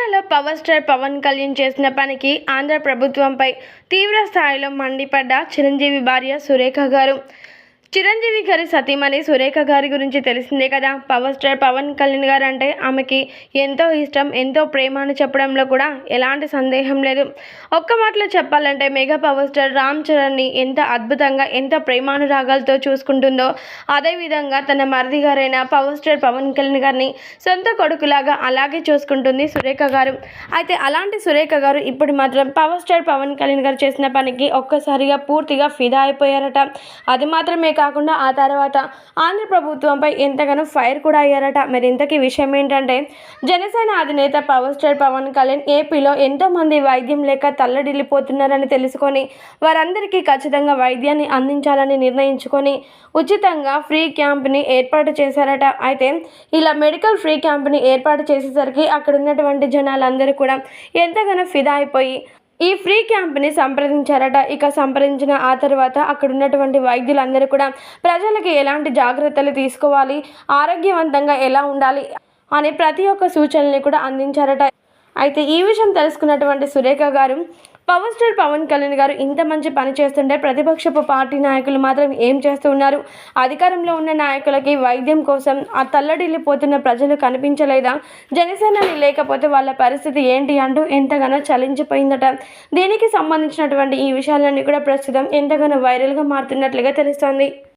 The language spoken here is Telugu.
తెలంగాణలో పవర్ స్టార్ పవన్ కళ్యాణ్ చేసిన పనికి ఆంధ్ర ప్రభుత్వంపై తీవ్ర స్థాయిలో మండిపడ్డ చిరంజీవి భార్య సురేఖ గారు. చిరంజీవి గారి సతీమణి సురేఖ గారి గురించి తెలిసిందే కదా. పవర్ స్టార్ పవన్ కళ్యాణ్ గారు అంటే ఆమెకి ఎంతో ఇష్టం, ఎంతో ప్రేమ అని చెప్పడంలో కూడా ఎలాంటి సందేహం లేదు. ఒక్క మాటలో చెప్పాలంటే మెగా పవర్ స్టార్ రామ్ చరణ్ని ఎంత అద్భుతంగా, ఎంత ప్రేమానురాగాలతో చూసుకుంటుందో, అదేవిధంగా తన మరిది గారైన పవర్ స్టార్ పవన్ కళ్యాణ్ గారిని సొంత కొడుకులాగా అలాగే చూసుకుంటుంది సురేఖ గారు. అయితే అలాంటి సురేఖ గారు ఇప్పుడు మాత్రం పవర్ స్టార్ పవన్ కళ్యాణ్ గారు చేసిన పనికి ఒక్కసారిగా పూర్తిగా ఫిదా అయిపోయారట. అది మాత్రమే కాకుండా ఆ తర్వాత ఆంధ్ర ప్రభుత్వంపై ఎంతగానో ఫైర్ కూడా అయ్యారట. మరి ఇంతకీ విషయం ఏంటంటే, జనసేన అధినేత పవర్ స్టార్ పవన్ కళ్యాణ్ ఏపీలో ఎంతోమంది వైద్యం లేక తల్లడిల్లిపోతున్నారని తెలుసుకొని వారందరికీ ఖచ్చితంగా వైద్యాన్ని అందించాలని నిర్ణయించుకొని ఉచితంగా ఫ్రీ క్యాంప్ని ఏర్పాటు చేశారట. అయితే ఇలా మెడికల్ ఫ్రీ క్యాంప్ని ఏర్పాటు చేసేసరికి అక్కడ ఉన్నటువంటి జనాలందరూ కూడా ఎంతగానో ఫిదా అయిపోయి ఈ ఫ్రీ క్యాంప్ని సంప్రదించారట. ఇక సంప్రదించిన ఆ తర్వాత అక్కడ ఉన్నటువంటి వైద్యులందరూ కూడా ప్రజలకి ఎలాంటి జాగ్రత్తలు తీసుకోవాలి, ఆరోగ్యవంతంగా ఎలా ఉండాలి అనే ప్రతి ఒక్క సూచనల్ని కూడా అందించారట. అయితే ఈ విషయం తెలుసుకున్నటువంటి సురేఖ గారు, పవర్ స్టార్ పవన్ కళ్యాణ్ గారు ఇంత మంచి పని చేస్తుంటే ప్రతిపక్షపు పార్టీ నాయకులు మాత్రం ఏం చేస్తూ ఉన్నారు? అధికారంలో ఉన్న నాయకులకి వైద్యం కోసం ఆ తల్లడిల్లిపోతున్న ప్రజలు కనిపించలేదా? జనసేనని లేకపోతే వాళ్ళ పరిస్థితి ఏంటి అంటూ ఎంతగానో చలించిపోయిందట. దీనికి సంబంధించినటువంటి ఈ విషయాలన్నీ కూడా ప్రస్తుతం ఎంతగానో వైరల్గా మారుతున్నట్లుగా తెలుస్తోంది.